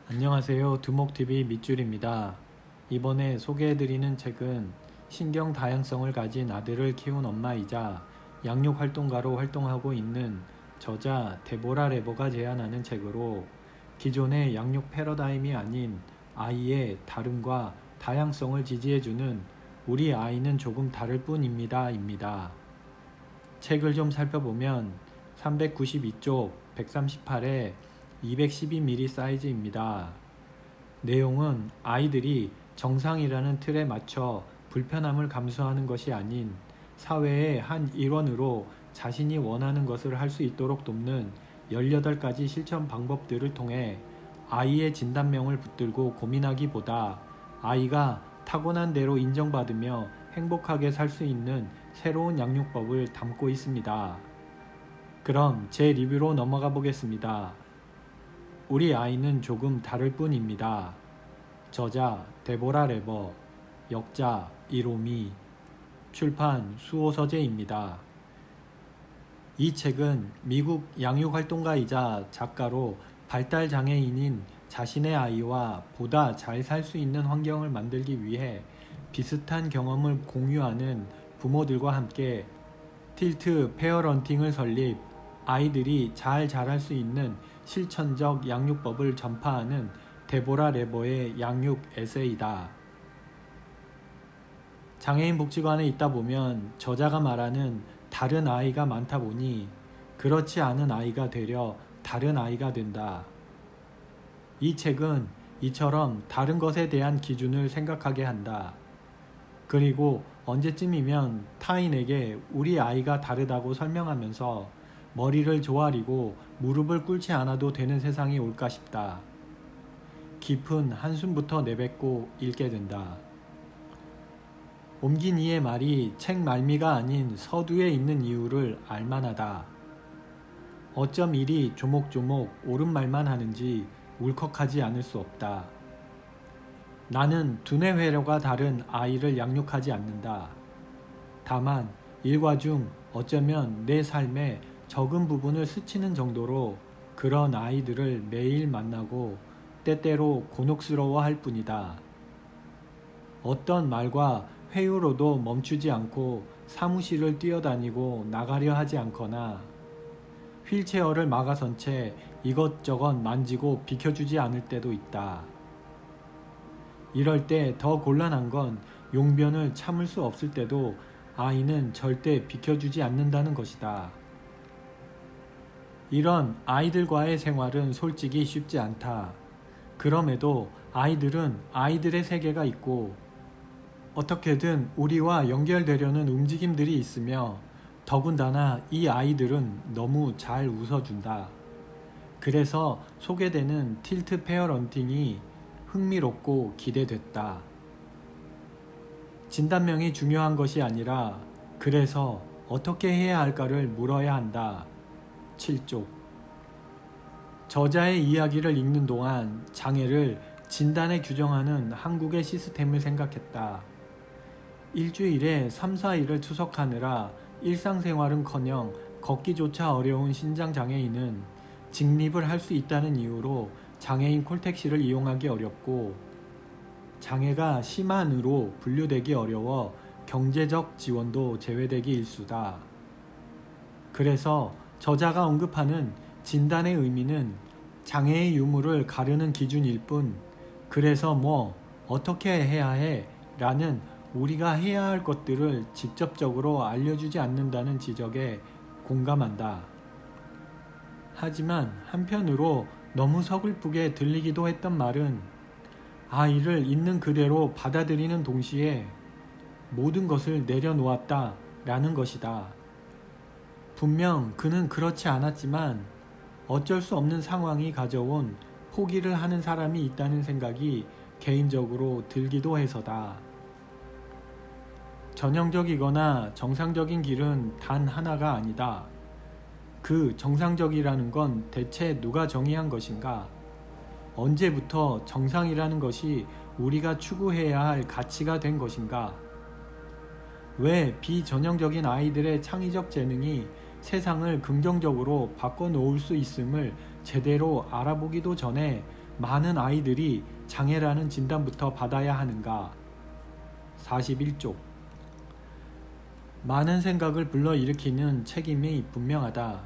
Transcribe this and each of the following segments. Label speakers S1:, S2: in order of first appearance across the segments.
S1: 안녕하세요. 두목TV 밑줄입니다. 이번에 소개해드리는 책은 신경 다양성을 가진 아들을 키운 엄마이자 양육 활동가로 활동하고 있는 저자 데보라 레버가 제안하는 책으로 기존의 양육 패러다임이 아닌 아이의 다름과 다양성을 지지해주는 우리 아이는 조금 다를 뿐입니다. 입니다. 책을 좀 살펴보면 392쪽 138에 212mm 사이즈입니다. 내용은 아이들이 정상이라는 틀에 맞춰 불편함을 감수하는 것이 아닌 사회의 한 일원으로 자신이 원하는 것을 할 수 있도록 돕는 18가지 실천 방법들을 통해 아이의 진단명을 붙들고 고민하기보다 아이가 타고난 대로 인정받으며 행복하게 살 수 있는 새로운 양육법을 담고 있습니다. 그럼 제 리뷰로 넘어가 보겠습니다. 우리 아이는 조금 다를 뿐입니다. 저자 데보라 레버, 역자 이로미, 출판 수호서재입니다. 이 책은 미국 양육활동가이자 작가로 발달장애인인 자신의 아이와 보다 잘 살 수 있는 환경을 만들기 위해 비슷한 경험을 공유하는 부모들과 함께 틸트 페어런팅을 설립, 아이들이 잘 자랄 수 있는 실천적 양육법을 전파하는 데보라 레버의 양육 에세이다. 장애인 복지관에 있다 보면 저자가 말하는 다른 아이가 많다 보니 그렇지 않은 아이가 되려 다른 아이가 된다. 이 책은 이처럼 다른 것에 대한 기준을 생각하게 한다. 그리고 언제쯤이면 타인에게 우리 아이가 다르다고 설명하면서 머리를 조아리고 무릎을 꿇지 않아도 되는 세상이 올까 싶다. 깊은 한숨부터 내뱉고 읽게 된다. 옮긴 이의 말이 책 말미가 아닌 서두에 있는 이유를 알만하다. 어쩜 이리 조목조목 옳은 말만 하는지 울컥하지 않을 수 없다. 나는 두뇌 회로가 다른 아이를 양육하지 않는다. 다만 일과 중 어쩌면 내 삶의 적은 부분을 스치는 정도로 그런 아이들을 매일 만나고 때때로 곤혹스러워할 뿐이다. 어떤 말과 회유로도 멈추지 않고 사무실을 뛰어다니고 나가려 하지 않거나 휠체어를 막아선 채 이것저것 만지고 비켜주지 않을 때도 있다. 이럴 때 더 곤란한 건 용변을 참을 수 없을 때도 아이는 절대 비켜주지 않는다는 것이다. 이런 아이들과의 생활은 솔직히 쉽지 않다. 그럼에도 아이들은 아이들의 세계가 있고 어떻게든 우리와 연결되려는 움직임들이 있으며 더군다나 이 아이들은 너무 잘 웃어준다. 그래서 소개되는 틸트 페어런팅이 흥미롭고 기대됐다. 진단명이 중요한 것이 아니라 그래서 어떻게 해야 할까를 물어야 한다. 7쪽. 저자의 이야기를 읽는 동안 장애를 진단에 규정하는 한국의 시스템을 생각했다. 일주일에 3, 4일을 투석하느라 일상생활은커녕 걷기조차 어려운 신장장애인은 직립을 할 수 있다는 이유로 장애인 콜택시를 이용하기 어렵고 장애가 심한으로 분류되기 어려워 경제적 지원도 제외되기 일쑤다. 그래서 저자가 언급하는 진단의 의미는 장애의 유무를 가르는 기준일 뿐 그래서 어떻게 해야 해 라는 우리가 해야 할 것들을 직접적으로 알려주지 않는다는 지적에 공감한다. 하지만 한편으로 너무 서글프게 들리기도 했던 말은 아이를 있는 그대로 받아들이는 동시에 모든 것을 내려놓았다 라는 것이다. 분명 그는 그렇지 않았지만 어쩔 수 없는 상황이 가져온 포기를 하는 사람이 있다는 생각이 개인적으로 들기도 해서다. 전형적이거나 정상적인 길은 단 하나가 아니다. 그 정상적이라는 건 대체 누가 정의한 것인가? 언제부터 정상이라는 것이 우리가 추구해야 할 가치가 된 것인가? 왜 비전형적인 아이들의 창의적 재능이 세상을 긍정적으로 바꿔놓을 수 있음을 제대로 알아보기도 전에 많은 아이들이 장애라는 진단부터 받아야 하는가? 41쪽. 많은 생각을 불러일으키는 책임이 분명하다.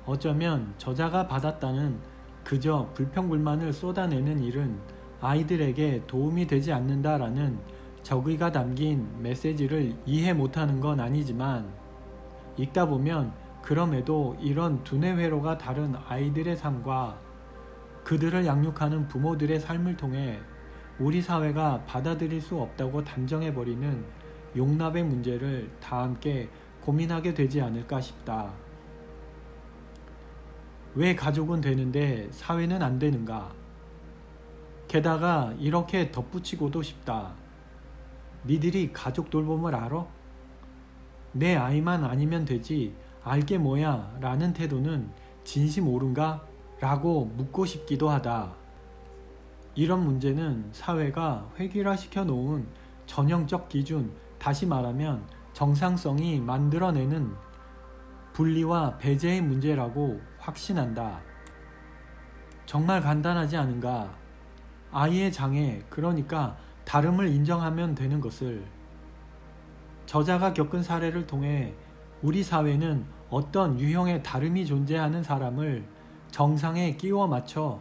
S1: 어쩌면 저자가 받았다는 그저 불평불만을 쏟아내는 일은 아이들에게 도움이 되지 않는다라는 적의가 담긴 메시지를 이해 못하는 건 아니지만, 읽다 보면 그럼에도 이런 두뇌 회로가 다른 아이들의 삶과 그들을 양육하는 부모들의 삶을 통해 우리 사회가 받아들일 수 없다고 단정해버리는 용납의 문제를 다 함께 고민하게 되지 않을까 싶다. 왜 가족은 되는데 사회는 안 되는가? 게다가 이렇게 덧붙이고도 싶다. 니들이 가족 돌봄을 알아? 내 아이만 아니면 되지 알게 뭐야 라는 태도는 진심 옳은가? 라고 묻고 싶기도 하다. 이런 문제는 사회가 획일화시켜 놓은 전형적 기준, 다시 말하면 정상성이 만들어내는 분리와 배제의 문제라고 확신한다. 정말 간단하지 않은가? 아이의 장애, 그러니까 다름을 인정하면 되는 것을. 저자가 겪은 사례를 통해 우리 사회는 어떤 유형의 다름이 존재하는 사람을 정상에 끼워 맞춰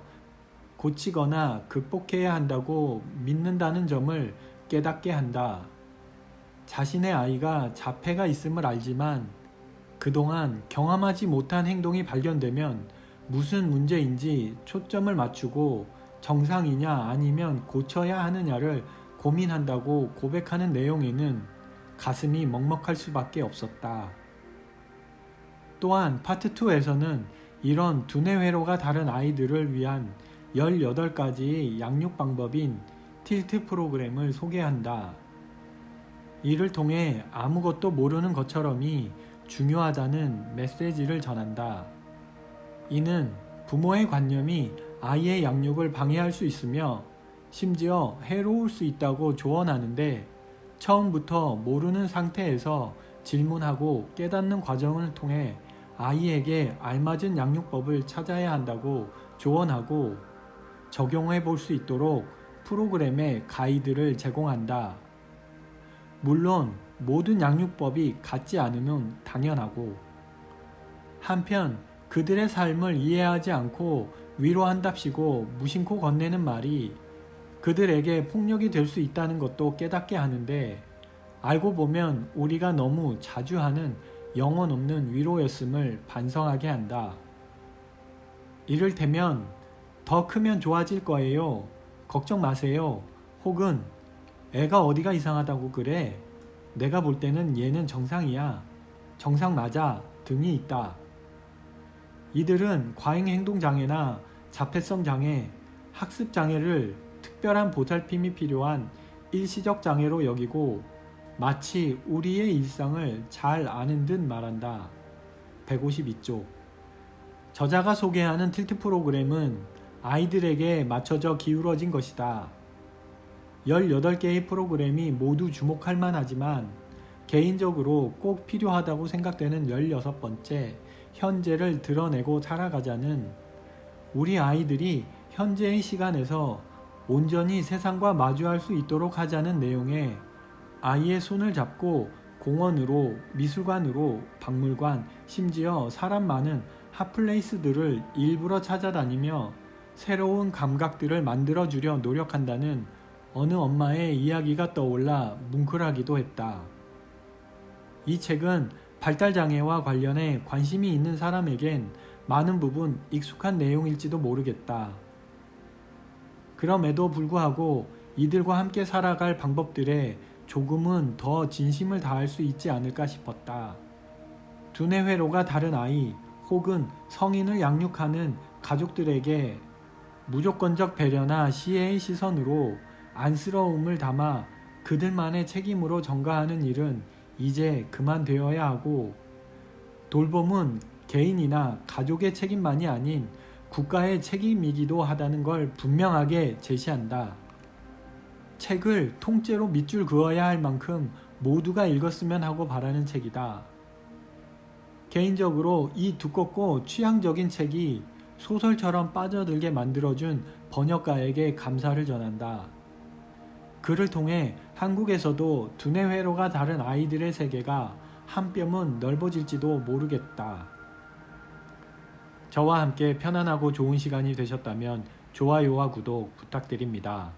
S1: 고치거나 극복해야 한다고 믿는다는 점을 깨닫게 한다. 자신의 아이가 자폐가 있음을 알지만 그동안 경험하지 못한 행동이 발견되면 무슨 문제인지 초점을 맞추고 정상이냐 아니면 고쳐야 하느냐를 고민한다고 고백하는 내용에는 가슴이 먹먹할 수밖에 없었다. 또한 파트 2에서는 이런 두뇌 회로가 다른 아이들을 위한 18가지의 양육 방법인 틸트 프로그램을 소개한다. 이를 통해 아무것도 모르는 것처럼이 중요하다는 메시지를 전한다. 이는 부모의 관념이 아이의 양육을 방해할 수 있으며 심지어 해로울 수 있다고 조언하는데, 처음부터 모르는 상태에서 질문하고 깨닫는 과정을 통해 아이에게 알맞은 양육법을 찾아야 한다고 조언하고 적용해 볼 수 있도록 프로그램의 가이드를 제공한다. 물론 모든 양육법이 같지 않으면 당연하고, 한편 그들의 삶을 이해하지 않고 위로한답시고 무심코 건네는 말이 그들에게 폭력이 될 수 있다는 것도 깨닫게 하는데, 알고 보면 우리가 너무 자주 하는 영혼 없는 위로였음을 반성하게 한다. 이를테면 더 크면 좋아질 거예요. 걱정 마세요. 혹은 애가 어디가 이상하다고 그래? 내가 볼 때는 얘는 정상이야. 정상 맞아. 등이 있다. 이들은 과잉행동장애나 자폐성 장애, 학습 장애를 특별한 보살핌이 필요한 일시적 장애로 여기고 마치 우리의 일상을 잘 아는 듯 말한다. 152쪽. 저자가 소개하는 틸트 프로그램은 아이들에게 맞춰져 기울어진 것이다. 18개의 프로그램이 모두 주목할 만하지만 개인적으로 꼭 필요하다고 생각되는 16번째, 현재를 드러내고 살아가자는, 우리 아이들이 현재의 시간에서 온전히 세상과 마주할 수 있도록 하자는 내용의 아이의 손을 잡고 공원으로, 미술관으로, 박물관, 심지어 사람 많은 핫플레이스들을 일부러 찾아다니며 새로운 감각들을 만들어주려 노력한다는 어느 엄마의 이야기가 떠올라 뭉클하기도 했다. 이 책은 발달장애와 관련해 관심이 있는 사람에겐 많은 부분 익숙한 내용일지도 모르겠다. 그럼에도 불구하고 이들과 함께 살아갈 방법들에 조금은 더 진심을 다할 수 있지 않을까 싶었다. 두뇌 회로가 다른 아이 혹은 성인을 양육하는 가족들에게 무조건적 배려나 시혜의 시선으로 안쓰러움을 담아 그들만의 책임으로 전가하는 일은 이제 그만되어야 하고, 돌봄은 개인이나 가족의 책임만이 아닌 국가의 책임이기도 하다는 걸 분명하게 제시한다. 책을 통째로 밑줄 그어야 할 만큼 모두가 읽었으면 하고 바라는 책이다. 개인적으로 이 두껍고 취향적인 책이 소설처럼 빠져들게 만들어준 번역가에게 감사를 전한다. 그를 통해 한국에서도 두뇌 회로가 다른 아이들의 세계가 한 뼘은 넓어질지도 모르겠다. 저와 함께 편안하고 좋은 시간이 되셨다면 좋아요와 구독 부탁드립니다.